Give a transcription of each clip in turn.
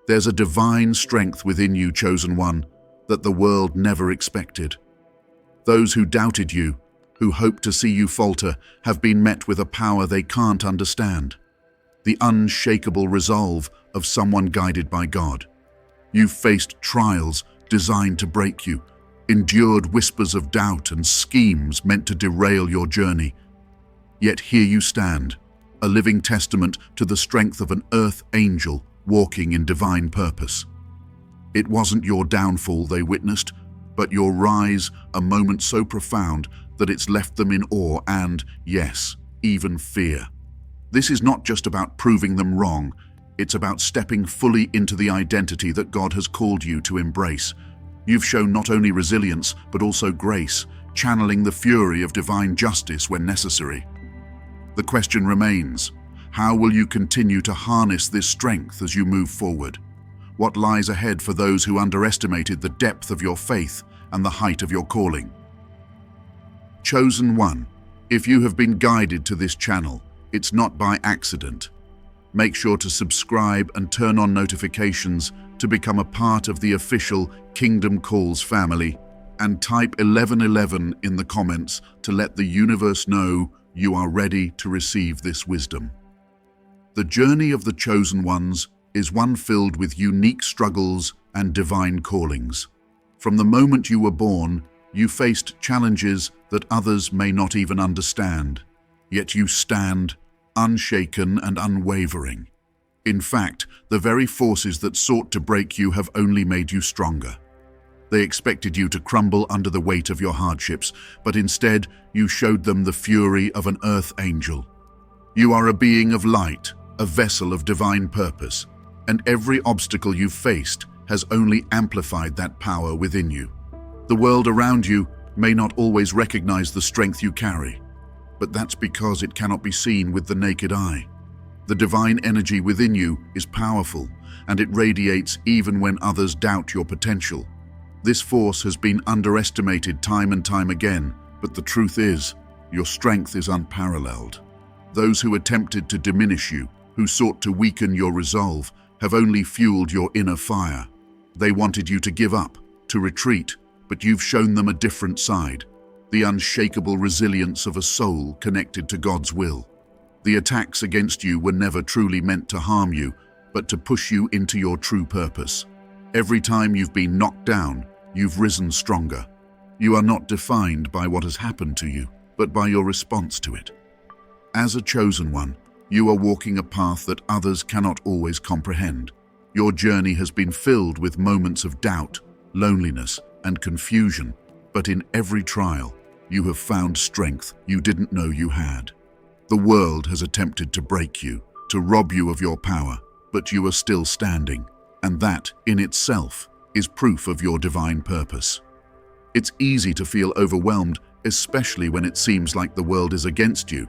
There's a divine strength within you, chosen one, that the world never expected. Those who doubted you, who hoped to see you falter, have been met with a power they can't understand. The unshakable resolve of someone guided by God. You've faced trials designed to break you, endured whispers of doubt and schemes meant to derail your journey. Yet here you stand, a living testament to the strength of an earth angel walking in divine purpose. It wasn't your downfall they witnessed, but your rise, a moment so profound that it's left them in awe and, yes, even fear. This is not just about proving them wrong, it's about stepping fully into the identity that God has called you to embrace. You've shown not only resilience, but also grace, channeling the fury of divine justice when necessary. The question remains, how will you continue to harness this strength as you move forward? What lies ahead for those who underestimated the depth of your faith and the height of your calling? Chosen one, if you have been guided to this channel, it's not by accident. Make sure to subscribe and turn on notifications to become a part of the official Kingdom Calls family, and type 1111 in the comments to let the universe know you are ready to receive this wisdom. The journey of the chosen ones is one filled with unique struggles and divine callings. From the moment you were born, you faced challenges that others may not even understand, yet you stand unshaken and unwavering. In fact, the very forces that sought to break you have only made you stronger. They expected you to crumble under the weight of your hardships, but instead you showed them the fury of an earth angel. You are a being of light, a vessel of divine purpose, and every obstacle you've faced has only amplified that power within you. The world around you may not always recognize the strength you carry, but that's because it cannot be seen with the naked eye. The divine energy within you is powerful, and it radiates even when others doubt your potential. This force has been underestimated time and time again, but the truth is, your strength is unparalleled. Those who attempted to diminish you, who sought to weaken your resolve, have only fueled your inner fire. They wanted you to give up, to retreat, but you've shown them a different side. The unshakable resilience of a soul connected to God's will. The attacks against you were never truly meant to harm you, but to push you into your true purpose. Every time you've been knocked down, you've risen stronger. You are not defined by what has happened to you, but by your response to it. As a chosen one, you are walking a path that others cannot always comprehend. Your journey has been filled with moments of doubt, loneliness, and confusion, but in every trial, you have found strength you didn't know you had. The world has attempted to break you, to rob you of your power, but you are still standing, and that, in itself, is proof of your divine purpose. It's easy to feel overwhelmed, especially when it seems like the world is against you.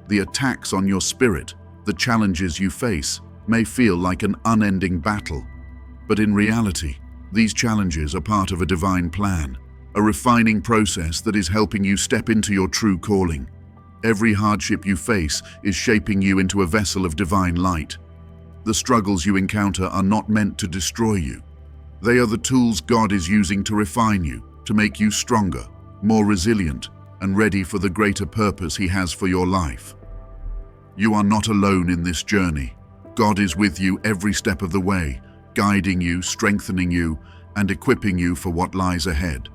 The attacks on your spirit, the challenges you face, may feel like an unending battle. But in reality, these challenges are part of a divine plan, a refining process that is helping you step into your true calling. Every hardship you face is shaping you into a vessel of divine light. The struggles you encounter are not meant to destroy you. They are the tools God is using to refine you, to make you stronger, more resilient, and ready for the greater purpose He has for your life. You are not alone in this journey. God is with you every step of the way, guiding you, strengthening you, and equipping you for what lies ahead.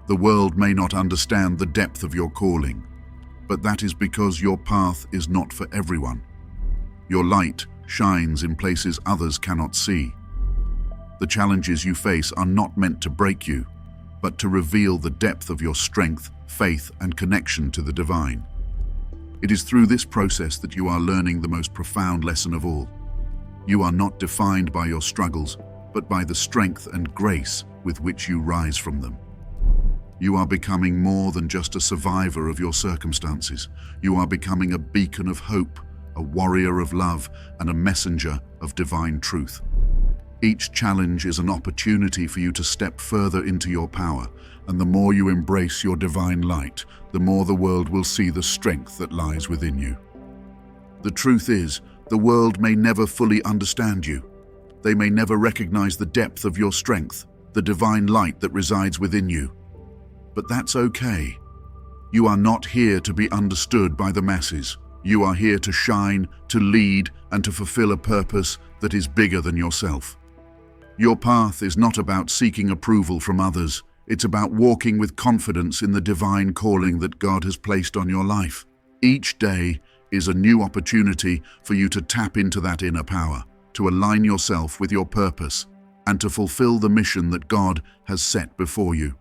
The world may not understand the depth of your calling, but that is because your path is not for everyone. Your light shines in places others cannot see. The challenges you face are not meant to break you, but to reveal the depth of your strength, faith, and connection to the divine. It is through this process that you are learning the most profound lesson of all. You are not defined by your struggles, but by the strength and grace with which you rise from them. You are becoming more than just a survivor of your circumstances. You are becoming a beacon of hope, a warrior of love, and a messenger of divine truth. Each challenge is an opportunity for you to step further into your power, and the more you embrace your divine light, the more the world will see the strength that lies within you. The truth is, the world may never fully understand you, They may never recognize the depth of your strength, the divine light that resides within you. But that's okay. You are not here to be understood by the masses. You are here to shine, to lead, and to fulfill a purpose that is bigger than yourself. Your path is not about seeking approval from others. It's about walking with confidence in the divine calling that God has placed on your life. Each day is a new opportunity for you to tap into that inner power, to align yourself with your purpose, and to fulfill the mission that God has set before you.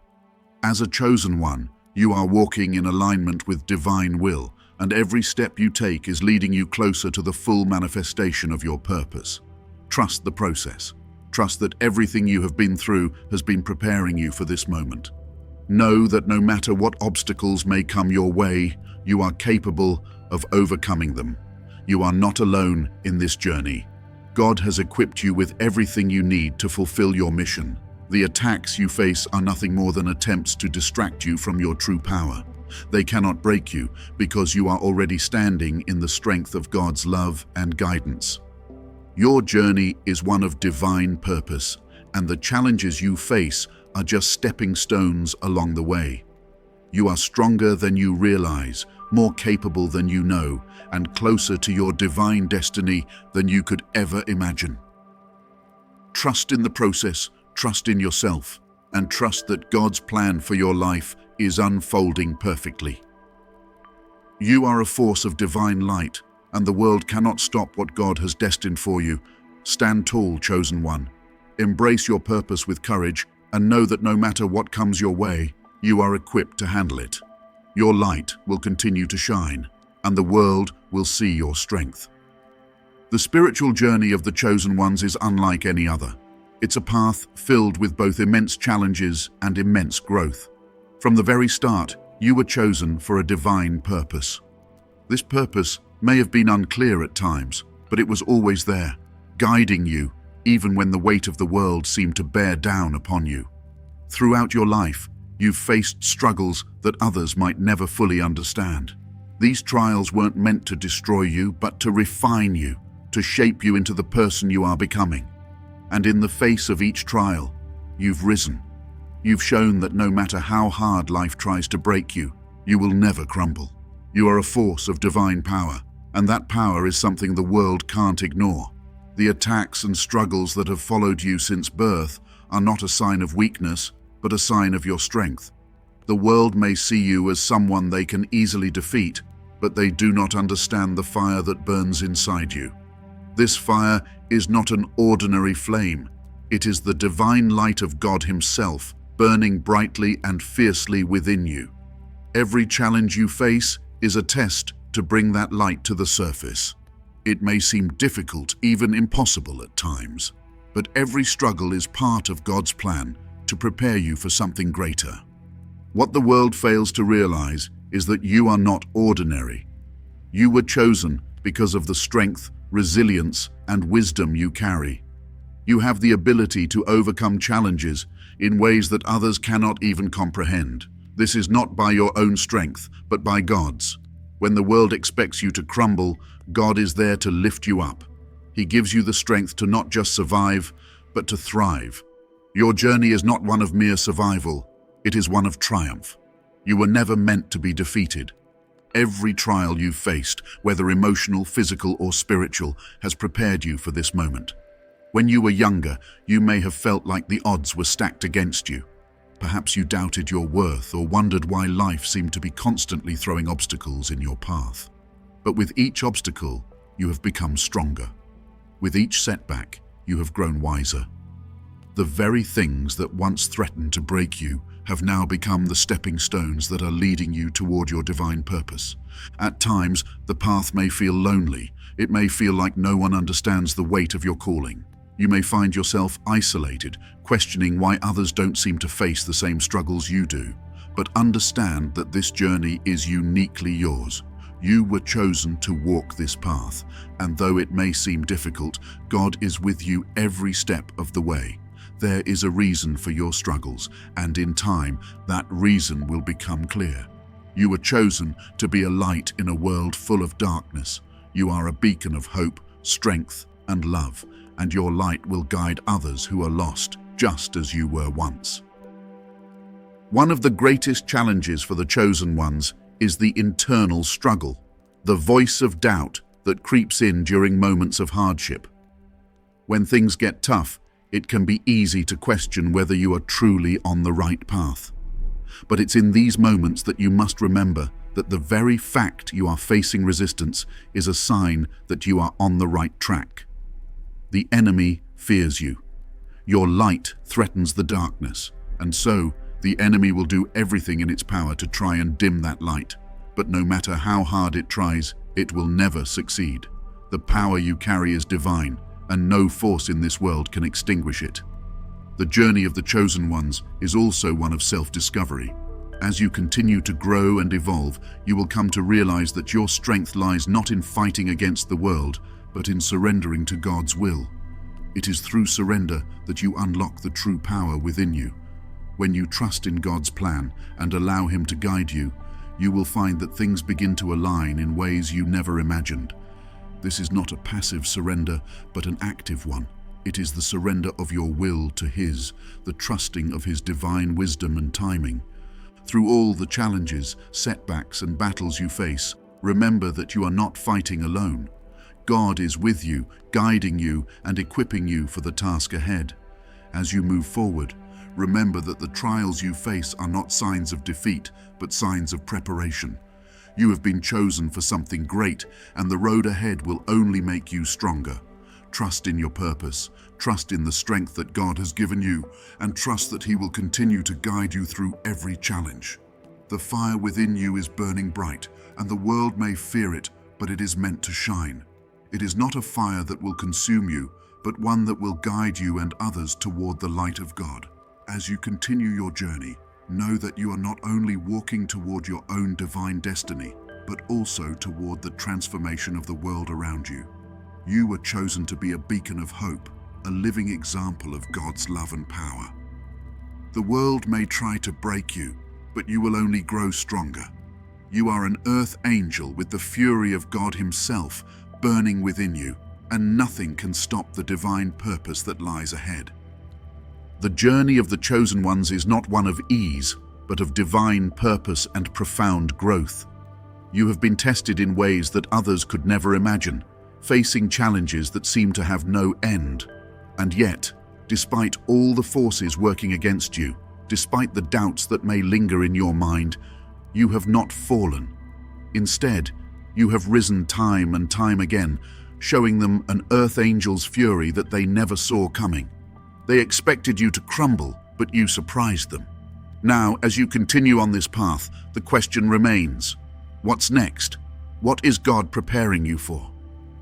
As a chosen one, you are walking in alignment with divine will, and every step you take is leading you closer to the full manifestation of your purpose. Trust the process. Trust that everything you have been through has been preparing you for this moment. Know that no matter what obstacles may come your way, you are capable of overcoming them. You are not alone in this journey. God has equipped you with everything you need to fulfill your mission. The attacks you face are nothing more than attempts to distract you from your true power. They cannot break you because you are already standing in the strength of God's love and guidance. Your journey is one of divine purpose, and the challenges you face are just stepping stones along the way. You are stronger than you realize, more capable than you know, and closer to your divine destiny than you could ever imagine. Trust in the process, trust in yourself, and trust that God's plan for your life is unfolding perfectly. You are a force of divine light, and the world cannot stop what God has destined for you. Stand tall, chosen one. Embrace your purpose with courage, and know that no matter what comes your way, you are equipped to handle it. Your light will continue to shine, and the world will see your strength. The spiritual journey of the chosen ones is unlike any other. It's a path filled with both immense challenges and immense growth. From the very start, you were chosen for a divine purpose. This purpose may have been unclear at times, but it was always there, guiding you, even when the weight of the world seemed to bear down upon you. Throughout your life, you've faced struggles that others might never fully understand. These trials weren't meant to destroy you, but to refine you, to shape you into the person you are becoming. And in the face of each trial, you've risen. You've shown that no matter how hard life tries to break you, you will never crumble. You are a force of divine power, and that power is something the world can't ignore. The attacks and struggles that have followed you since birth are not a sign of weakness, but a sign of your strength. The world may see you as someone they can easily defeat, but they do not understand the fire that burns inside you. This fire is not an ordinary flame. It is the divine light of God Himself, burning brightly and fiercely within you. Every challenge you face is a test to bring that light to the surface. It may seem difficult, even impossible at times, but every struggle is part of God's plan to prepare you for something greater. What the world fails to realize is that you are not ordinary. You were chosen because of the strength, resilience, and wisdom you carry. You have the ability to overcome challenges in ways that others cannot even comprehend. This is not by your own strength, but by God's. When the world expects you to crumble, God is there to lift you up. He gives you the strength to not just survive, but to thrive. Your journey is not one of mere survival, it is one of triumph. You were never meant to be defeated. Every trial you've faced, whether emotional, physical, or spiritual, has prepared you for this moment. When you were younger, you may have felt like the odds were stacked against you. Perhaps you doubted your worth or wondered why life seemed to be constantly throwing obstacles in your path. But with each obstacle, you have become stronger. With each setback, you have grown wiser. The very things that once threatened to break you have now become the stepping stones that are leading you toward your divine purpose. At times, the path may feel lonely. It may feel like no one understands the weight of your calling. You may find yourself isolated, questioning why others don't seem to face the same struggles you do. But understand that this journey is uniquely yours. You were chosen to walk this path, and though it may seem difficult, God is with you every step of the way. There is a reason for your struggles, and in time, that reason will become clear. You were chosen to be a light in a world full of darkness. You are a beacon of hope, strength, and love, and your light will guide others who are lost, just as you were once. One of the greatest challenges for the chosen ones is the internal struggle, the voice of doubt that creeps in during moments of hardship. When things get tough, it can be easy to question whether you are truly on the right path. But it's in these moments that you must remember that the very fact you are facing resistance is a sign that you are on the right track. The enemy fears you. Your light threatens the darkness, and so the enemy will do everything in its power to try and dim that light. But no matter how hard it tries, it will never succeed. The power you carry is divine, and no force in this world can extinguish it. The journey of the chosen ones is also one of self-discovery. As you continue to grow and evolve, you will come to realize that your strength lies not in fighting against the world, but in surrendering to God's will. It is through surrender that you unlock the true power within you. When you trust in God's plan and allow Him to guide you, you will find that things begin to align in ways you never imagined. This is not a passive surrender, but an active one. It is the surrender of your will to His, the trusting of His divine wisdom and timing. Through all the challenges, setbacks, and battles you face, remember that you are not fighting alone. God is with you, guiding you and equipping you for the task ahead. As you move forward, remember that the trials you face are not signs of defeat, but signs of preparation. You have been chosen for something great, and the road ahead will only make you stronger. Trust in your purpose, trust in the strength that God has given you, and trust that He will continue to guide you through every challenge. The fire within you is burning bright, and the world may fear it, but it is meant to shine. It is not a fire that will consume you, but one that will guide you and others toward the light of God. As you continue your journey, know that you are not only walking toward your own divine destiny, but also toward the transformation of the world around you. You were chosen to be a beacon of hope, a living example of God's love and power. The world may try to break you, but you will only grow stronger. You are an earth angel with the fury of God Himself burning within you, and nothing can stop the divine purpose that lies ahead. The journey of the chosen ones is not one of ease, but of divine purpose and profound growth. You have been tested in ways that others could never imagine, facing challenges that seem to have no end. And yet, despite all the forces working against you, despite the doubts that may linger in your mind, you have not fallen. Instead, you have risen time and time again, showing them an earth angel's fury that they never saw coming. They expected you to crumble, but you surprised them. Now, as you continue on this path, the question remains: what's next? What is God preparing you for?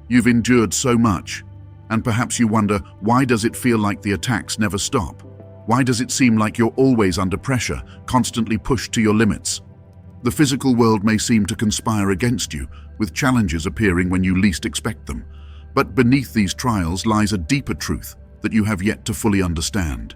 You've endured so much, and perhaps you wonder, why does it feel like the attacks never stop? Why does it seem like you're always under pressure, constantly pushed to your limits? The physical world may seem to conspire against you, with challenges appearing when you least expect them. But beneath these trials lies a deeper truth that you have yet to fully understand.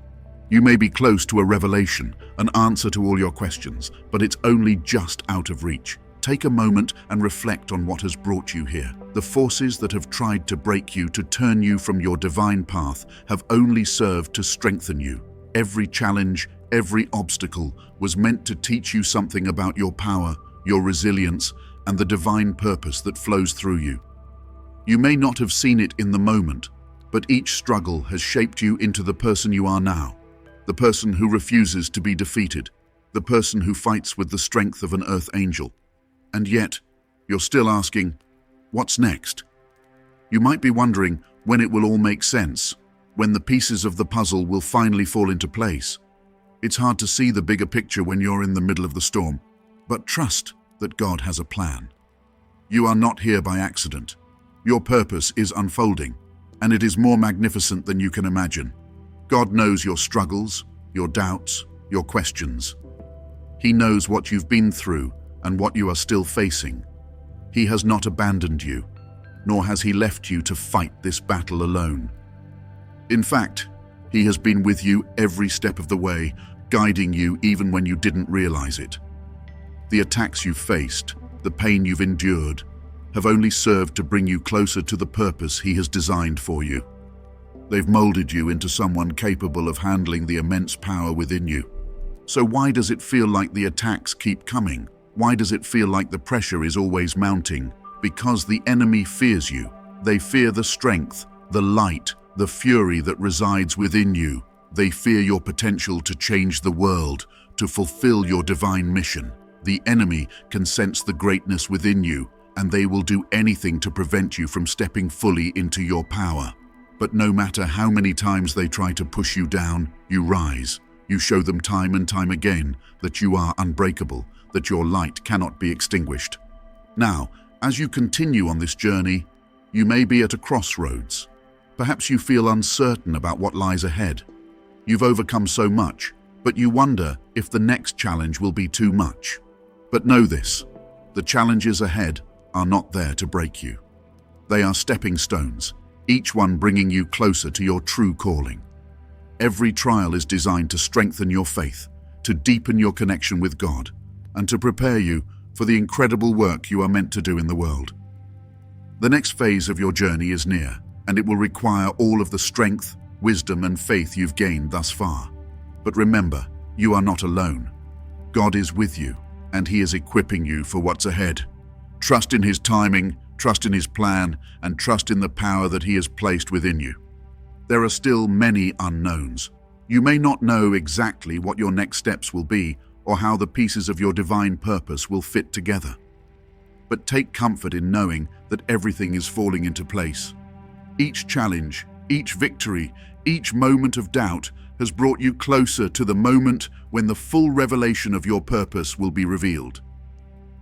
You may be close to a revelation, an answer to all your questions, but it's only just out of reach. Take a moment and reflect on what has brought you here. The forces that have tried to break you, to turn you from your divine path, have only served to strengthen you. Every challenge, every obstacle was meant to teach you something about your power, your resilience, and the divine purpose that flows through you. You may not have seen it in the moment, but each struggle has shaped you into the person you are now. The person who refuses to be defeated, the person who fights with the strength of an earth angel. And yet, you're still asking, what's next? You might be wondering when it will all make sense, when the pieces of the puzzle will finally fall into place. It's hard to see the bigger picture when you're in the middle of the storm, but trust that God has a plan. You are not here by accident. Your purpose is unfolding, and it is more magnificent than you can imagine. God knows your struggles, your doubts, your questions. He knows what you've been through and what you are still facing. He has not abandoned you, nor has He left you to fight this battle alone. In fact, He has been with you every step of the way, guiding you even when you didn't realize it. The attacks you've faced, the pain you've endured, have only served to bring you closer to the purpose He has designed for you. They've molded you into someone capable of handling the immense power within you. So why does it feel like the attacks keep coming? Why does it feel like the pressure is always mounting? Because the enemy fears you. They fear the strength, the light, the fury that resides within you. They fear your potential to change the world, to fulfill your divine mission. The enemy can sense the greatness within you, and they will do anything to prevent you from stepping fully into your power. But no matter how many times they try to push you down, you rise. You show them time and time again that you are unbreakable, that your light cannot be extinguished. Now, as you continue on this journey, you may be at a crossroads. Perhaps you feel uncertain about what lies ahead. You've overcome so much, but you wonder if the next challenge will be too much. But know this, the challenges ahead are not there to break you. They are stepping stones, each one bringing you closer to your true calling. Every trial is designed to strengthen your faith, to deepen your connection with God, and to prepare you for the incredible work you are meant to do in the world. The next phase of your journey is near, and it will require all of the strength, wisdom, and faith you've gained thus far. But remember, you are not alone. God is with you, and He is equipping you for what's ahead. Trust in His timing, trust in His plan, and trust in the power that He has placed within you. There are still many unknowns. You may not know exactly what your next steps will be or how the pieces of your divine purpose will fit together. But take comfort in knowing that everything is falling into place. Each challenge, each victory, each moment of doubt has brought you closer to the moment when the full revelation of your purpose will be revealed.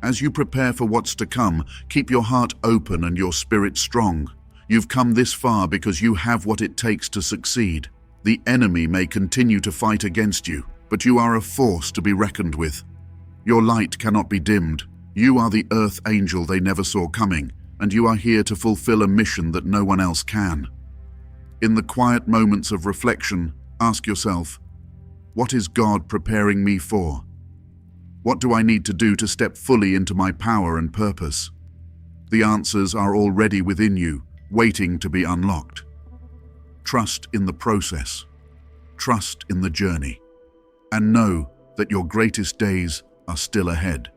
As you prepare for what's to come, keep your heart open and your spirit strong. You've come this far because you have what it takes to succeed. The enemy may continue to fight against you, but you are a force to be reckoned with. Your light cannot be dimmed. You are the earth angel they never saw coming, and you are here to fulfill a mission that no one else can. In the quiet moments of reflection, ask yourself, what is God preparing me for? What do I need to do to step fully into my power and purpose? The answers are already within you, waiting to be unlocked. Trust in the process. Trust in the journey. And know that your greatest days are still ahead.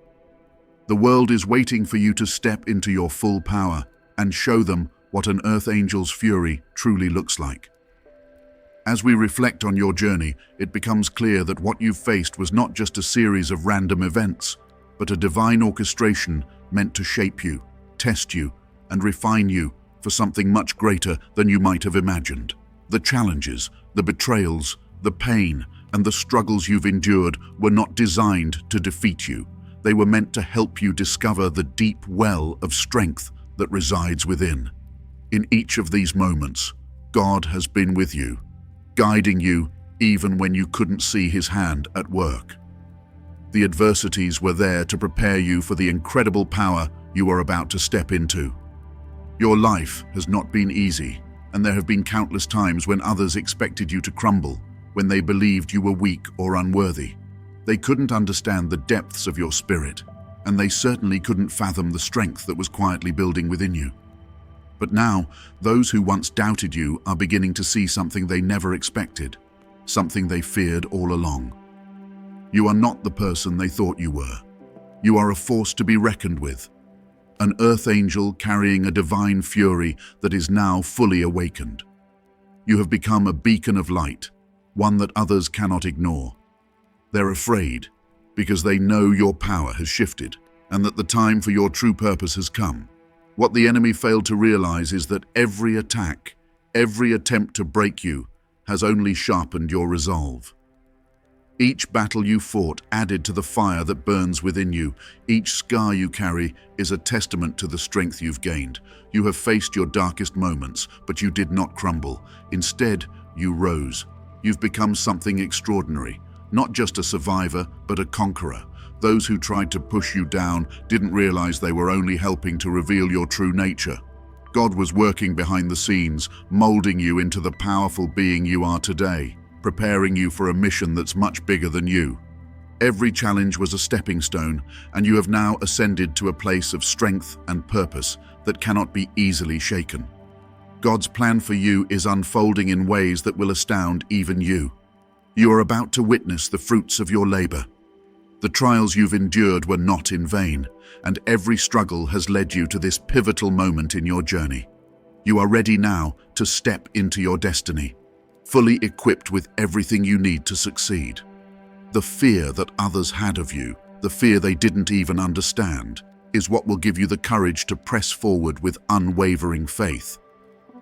The world is waiting for you to step into your full power and show them what an Earth Angel's fury truly looks like. As we reflect on your journey, it becomes clear that what you've faced was not just a series of random events, but a divine orchestration meant to shape you, test you, and refine you for something much greater than you might have imagined. The challenges, the betrayals, the pain, and the struggles you've endured were not designed to defeat you. They were meant to help you discover the deep well of strength that resides within. In each of these moments, God has been with you, guiding you even when you couldn't see His hand at work. The adversities were there to prepare you for the incredible power you are about to step into. Your life has not been easy, and there have been countless times when others expected you to crumble, when they believed you were weak or unworthy. They couldn't understand the depths of your spirit, and they certainly couldn't fathom the strength that was quietly building within you. But now, those who once doubted you are beginning to see something they never expected, something they feared all along. You are not the person they thought you were. You are a force to be reckoned with, an earth angel carrying a divine fury that is now fully awakened. You have become a beacon of light, one that others cannot ignore. They're afraid because they know your power has shifted and that the time for your true purpose has come. What the enemy failed to realize is that every attack, every attempt to break you, has only sharpened your resolve. Each battle you fought added to the fire that burns within you. Each scar you carry is a testament to the strength you've gained. You have faced your darkest moments, but you did not crumble. Instead, you rose. You've become something extraordinary, not just a survivor, but a conqueror. Those who tried to push you down didn't realize they were only helping to reveal your true nature. God was working behind the scenes, molding you into the powerful being you are today, preparing you for a mission that's much bigger than you. Every challenge was a stepping stone, and you have now ascended to a place of strength and purpose that cannot be easily shaken. God's plan for you is unfolding in ways that will astound even you. You are about to witness the fruits of your labor. The trials you've endured were not in vain, and every struggle has led you to this pivotal moment in your journey. You are ready now to step into your destiny, fully equipped with everything you need to succeed. The fear that others had of you, the fear they didn't even understand, is what will give you the courage to press forward with unwavering faith.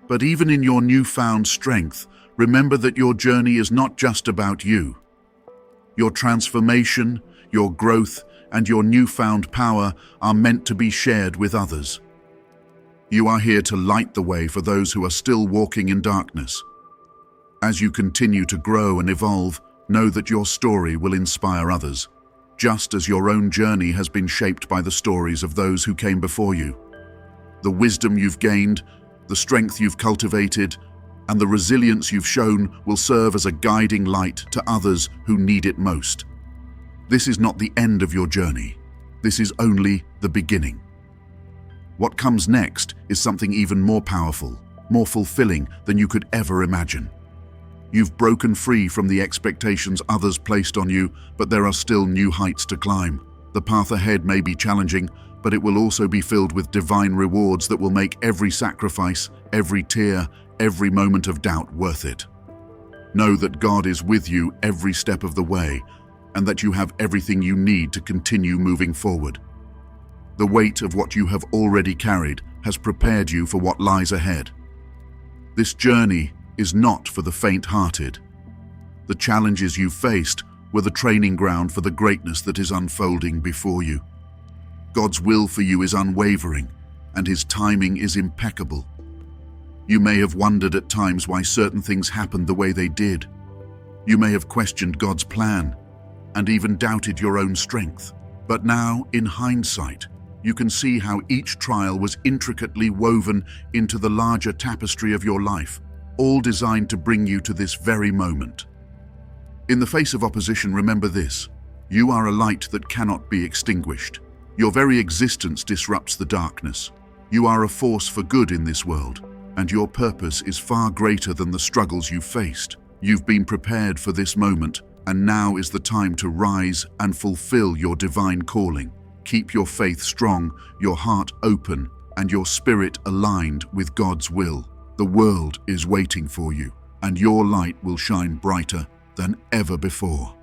But even in your newfound strength, remember that your journey is not just about you. Your transformation, your growth, and your newfound power are meant to be shared with others. You are here to light the way for those who are still walking in darkness. As you continue to grow and evolve, know that your story will inspire others, just as your own journey has been shaped by the stories of those who came before you. The wisdom you've gained, the strength you've cultivated, and the resilience you've shown will serve as a guiding light to others who need it most. This is not the end of your journey. This is only the beginning. What comes next is something even more powerful, more fulfilling than you could ever imagine. You've broken free from the expectations others placed on you, but there are still new heights to climb. The path ahead may be challenging, but it will also be filled with divine rewards that will make every sacrifice, every tear, every moment of doubt worth it. Know that God is with you every step of the way, and that you have everything you need to continue moving forward. The weight of what you have already carried has prepared you for what lies ahead. This journey is not for the faint-hearted. The challenges you faced were the training ground for the greatness that is unfolding before you. God's will for you is unwavering, and His timing is impeccable. You may have wondered at times why certain things happened the way they did. You may have questioned God's plan, and even doubted your own strength. But now, in hindsight, you can see how each trial was intricately woven into the larger tapestry of your life, all designed to bring you to this very moment. In the face of opposition, remember this: you are a light that cannot be extinguished. Your very existence disrupts the darkness. You are a force for good in this world, and your purpose is far greater than the struggles you've faced. You've been prepared for this moment, and now is the time to rise and fulfill your divine calling. Keep your faith strong, your heart open, and your spirit aligned with God's will. The world is waiting for you, and your light will shine brighter than ever before.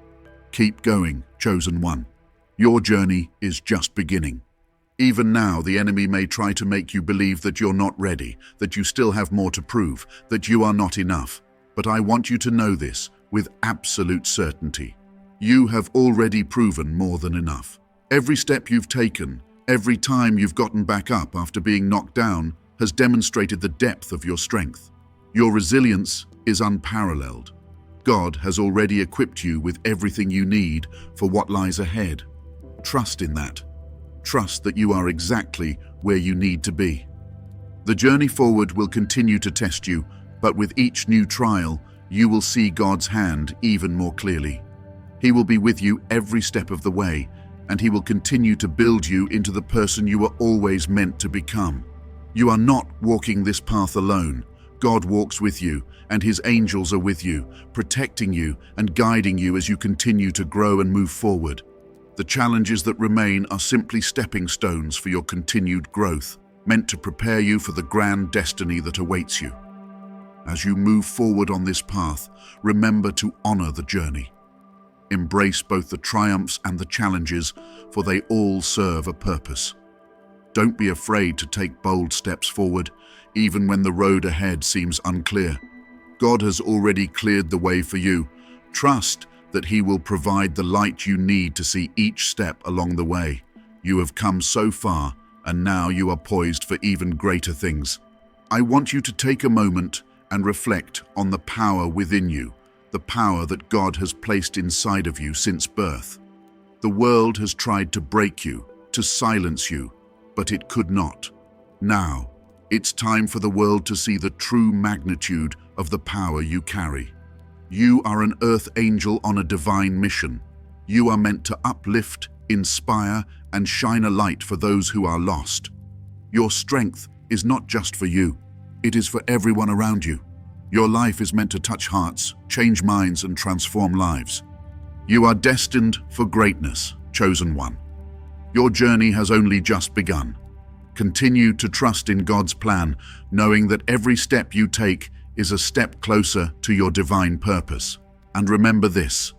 Keep going, chosen one. Your journey is just beginning. Even now, the enemy may try to make you believe that you're not ready, that you still have more to prove, that you are not enough. But I want you to know this with absolute certainty. You have already proven more than enough. Every step you've taken, every time you've gotten back up after being knocked down, has demonstrated the depth of your strength. Your resilience is unparalleled. God has already equipped you with everything you need for what lies ahead. Trust in that. Trust that you are exactly where you need to be. The journey forward will continue to test you, but with each new trial, you will see God's hand even more clearly. He will be with you every step of the way, and He will continue to build you into the person you were always meant to become. You are not walking this path alone. God walks with you, and His angels are with you, protecting you and guiding you as you continue to grow and move forward. The challenges that remain are simply stepping stones for your continued growth, meant to prepare you for the grand destiny that awaits you. As you move forward on this path, remember to honor the journey. Embrace both the triumphs and the challenges, for they all serve a purpose. Don't be afraid to take bold steps forward, even when the road ahead seems unclear. God has already cleared the way for you. Trust that He will provide the light you need to see each step along the way. You have come so far, and now you are poised for even greater things. I want you to take a moment and reflect on the power within you, the power that God has placed inside of you since birth. The world has tried to break you, to silence you, but it could not. Now, it's time for the world to see the true magnitude of the power you carry. You are an earth angel on a divine mission. You are meant to uplift, inspire, and shine a light for those who are lost. Your strength is not just for you. It is for everyone around you. Your life is meant to touch hearts, change minds, and transform lives. You are destined for greatness, chosen one. Your journey has only just begun. Continue to trust in God's plan, knowing that every step you take is a step closer to your divine purpose. And remember this: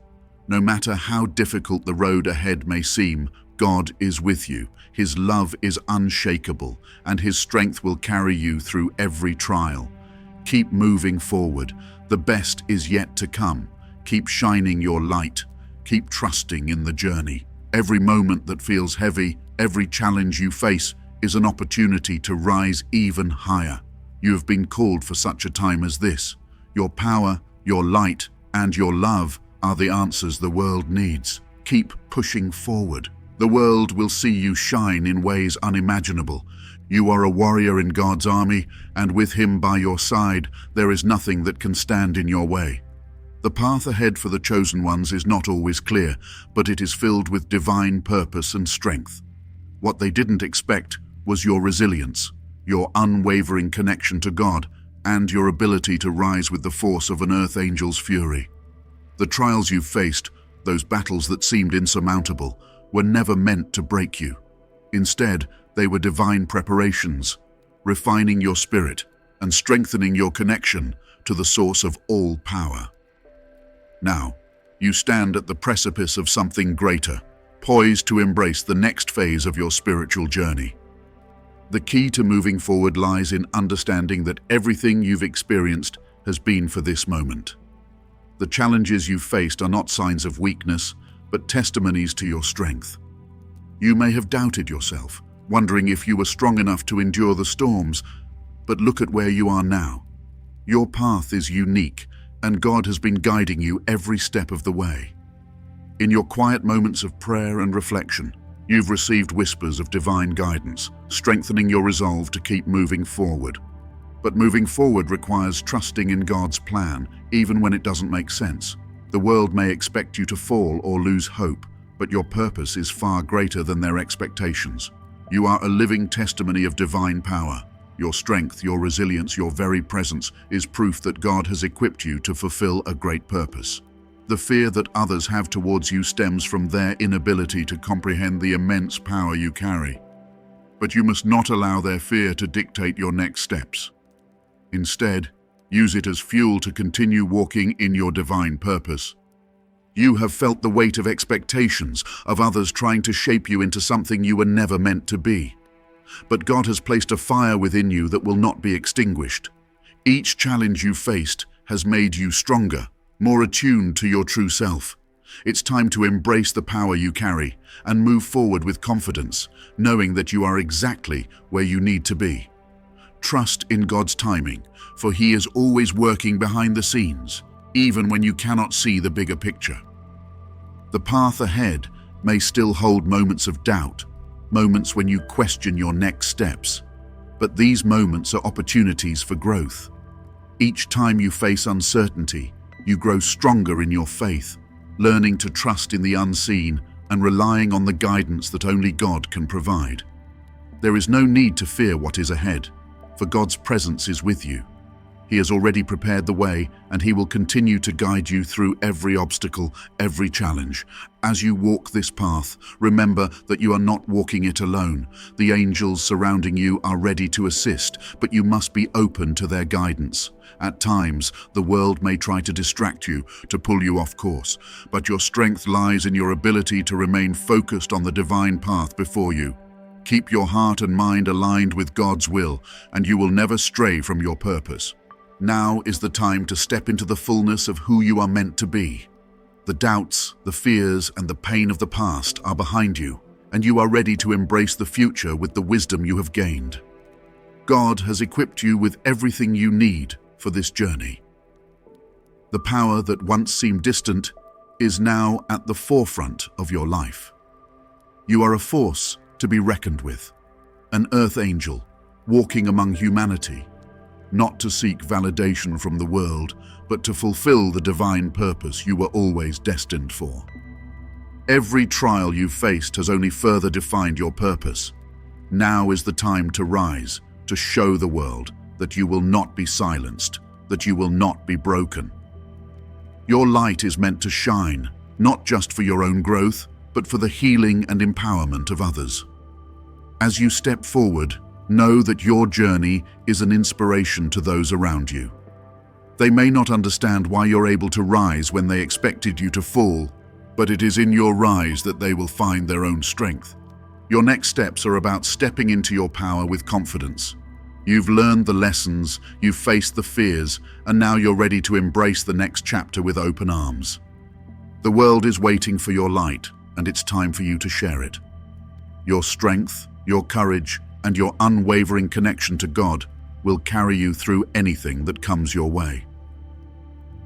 no matter how difficult the road ahead may seem, God is with you. His love is unshakable, and His strength will carry you through every trial. Keep moving forward. The best is yet to come. Keep shining your light. Keep trusting in the journey. Every moment that feels heavy, every challenge you face, is an opportunity to rise even higher. You have been called for such a time as this. Your power, your light, and your love are the answers the world needs. Keep pushing forward. The world will see you shine in ways unimaginable. You are a warrior in God's army, and with Him by your side, there is nothing that can stand in your way. The path ahead for the chosen ones is not always clear, but it is filled with divine purpose and strength. What they didn't expect was your resilience, your unwavering connection to God, and your ability to rise with the force of an earth angel's fury. The trials you faced, those battles that seemed insurmountable, were never meant to break you. Instead, they were divine preparations, refining your spirit and strengthening your connection to the source of all power. Now, you stand at the precipice of something greater, poised to embrace the next phase of your spiritual journey. The key to moving forward lies in understanding that everything you've experienced has been for this moment. The challenges you've faced are not signs of weakness, but testimonies to your strength. You may have doubted yourself, wondering if you were strong enough to endure the storms, but look at where you are now. Your path is unique, and God has been guiding you every step of the way. In your quiet moments of prayer and reflection, you've received whispers of divine guidance, strengthening your resolve to keep moving forward. But moving forward requires trusting in God's plan, even when it doesn't make sense. The world may expect you to fall or lose hope, but your purpose is far greater than their expectations. You are a living testimony of divine power. Your strength, your resilience, your very presence is proof that God has equipped you to fulfill a great purpose. The fear that others have towards you stems from their inability to comprehend the immense power you carry. But you must not allow their fear to dictate your next steps. Instead, use it as fuel to continue walking in your divine purpose. You have felt the weight of expectations of others trying to shape you into something you were never meant to be. But God has placed a fire within you that will not be extinguished. Each challenge you faced has made you stronger, more attuned to your true self. It's time to embrace the power you carry and move forward with confidence, knowing that you are exactly where you need to be. Trust in God's timing, for He is always working behind the scenes, even when you cannot see the bigger picture. The path ahead may still hold moments of doubt, moments when you question your next steps, but these moments are opportunities for growth. Each time you face uncertainty, you grow stronger in your faith, learning to trust in the unseen and relying on the guidance that only God can provide. There is no need to fear what is ahead, for God's presence is with you. He has already prepared the way, and He will continue to guide you through every obstacle, every challenge. As you walk this path, remember that you are not walking it alone. The angels surrounding you are ready to assist, but you must be open to their guidance. At times, the world may try to distract you, to pull you off course, but your strength lies in your ability to remain focused on the divine path before you. Keep your heart and mind aligned with God's will, and you will never stray from your purpose. Now is the time to step into the fullness of who you are meant to be. The doubts, the fears, and the pain of the past are behind you, and you are ready to embrace the future with the wisdom you have gained. God has equipped you with everything you need for this journey. The power that once seemed distant is now at the forefront of your life. You are a force to be reckoned with, an earth angel walking among humanity, not to seek validation from the world, but to fulfill the divine purpose you were always destined for. Every trial you've faced has only further defined your purpose. Now is the time to rise, to show the world that you will not be silenced, that you will not be broken. Your light is meant to shine, not just for your own growth, but for the healing and empowerment of others. As you step forward, know that your journey is an inspiration to those around you. They may not understand why you're able to rise when they expected you to fall, but it is in your rise that they will find their own strength. Your next steps are about stepping into your power with confidence. You've learned the lessons, you've faced the fears, and now you're ready to embrace the next chapter with open arms. The world is waiting for your light, and it's time for you to share it. Your strength, your courage, and your unwavering connection to God will carry you through anything that comes your way.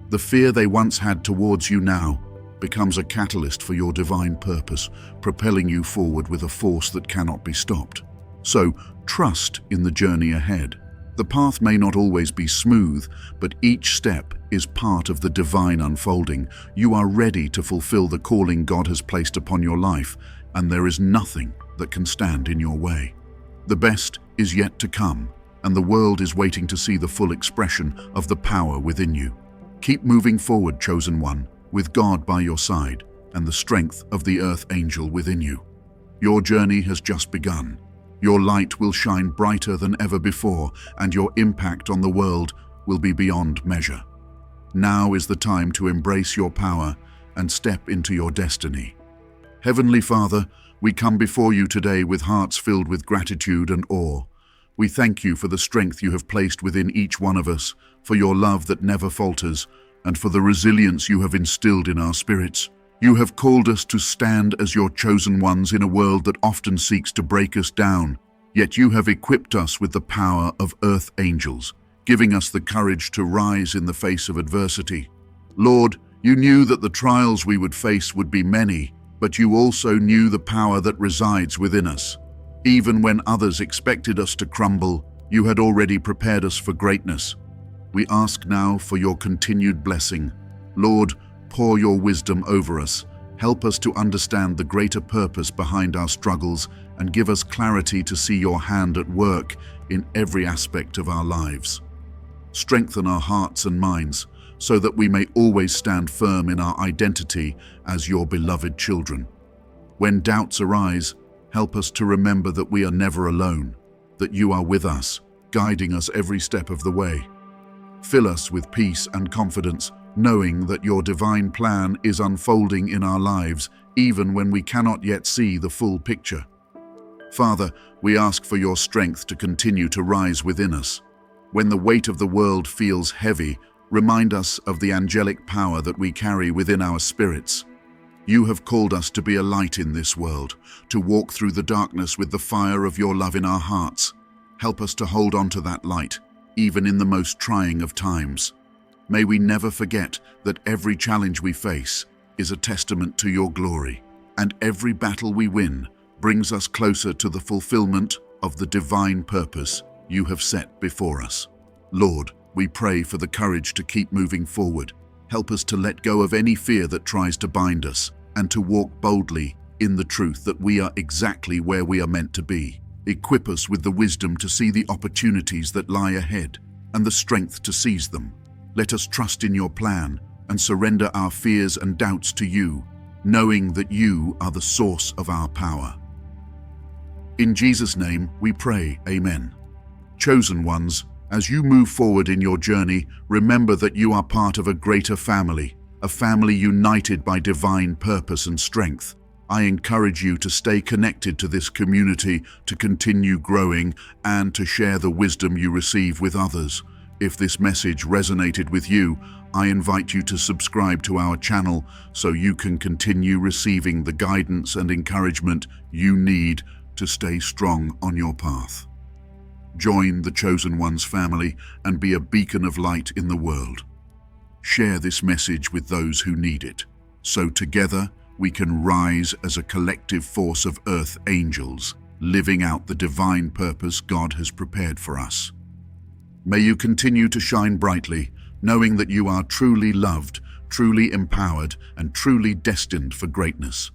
The fear they once had towards you now becomes a catalyst for your divine purpose, propelling you forward with a force that cannot be stopped. So, trust in the journey ahead. The path may not always be smooth, but each step is part of the divine unfolding. You are ready to fulfill the calling God has placed upon your life, and there is nothing that can stand in your way. The best is yet to come, and the world is waiting to see the full expression of the power within you. Keep moving forward, chosen one, with God by your side and the strength of the earth angel within you. Your journey has just begun. Your light will shine brighter than ever before, and your impact on the world will be beyond measure. Now is the time to embrace your power and step into your destiny. Heavenly Father, we come before you today with hearts filled with gratitude and awe. We thank you for the strength you have placed within each one of us, for your love that never falters, and for the resilience you have instilled in our spirits. You have called us to stand as your chosen ones in a world that often seeks to break us down, yet you have equipped us with the power of earth angels, giving us the courage to rise in the face of adversity. Lord, you knew that the trials we would face would be many, but you also knew the power that resides within us. Even when others expected us to crumble, you had already prepared us for greatness. We ask now for your continued blessing. Lord, pour your wisdom over us. Help us to understand the greater purpose behind our struggles and give us clarity to see your hand at work in every aspect of our lives. Strengthen our hearts and minds so that we may always stand firm in our identity as your beloved children. When doubts arise, help us to remember that we are never alone, that you are with us, guiding us every step of the way. Fill us with peace and confidence, knowing that your divine plan is unfolding in our lives, even when we cannot yet see the full picture. Father, we ask for your strength to continue to rise within us. When the weight of the world feels heavy, remind us of the angelic power that we carry within our spirits. You have called us to be a light in this world, to walk through the darkness with the fire of your love in our hearts. Help us to hold on to that light, even in the most trying of times. May we never forget that every challenge we face is a testament to your glory, and every battle we win brings us closer to the fulfillment of the divine purpose you have set before us. Lord, we pray for the courage to keep moving forward. Help us to let go of any fear that tries to bind us and to walk boldly in the truth that we are exactly where we are meant to be. Equip us with the wisdom to see the opportunities that lie ahead and the strength to seize them. Let us trust in your plan and surrender our fears and doubts to you, knowing that you are the source of our power. In Jesus' name we pray, Amen. Chosen ones, as you move forward in your journey, remember that you are part of a greater family, a family united by divine purpose and strength. I encourage you to stay connected to this community, to continue growing, and to share the wisdom you receive with others. If this message resonated with you, I invite you to subscribe to our channel so you can continue receiving the guidance and encouragement you need to stay strong on your path. Join the Chosen Ones family and be a beacon of light in the world. Share this message with those who need it, so together we can rise as a collective force of earth angels, living out the divine purpose God has prepared for us. May you continue to shine brightly, knowing that you are truly loved, truly empowered, and truly destined for greatness.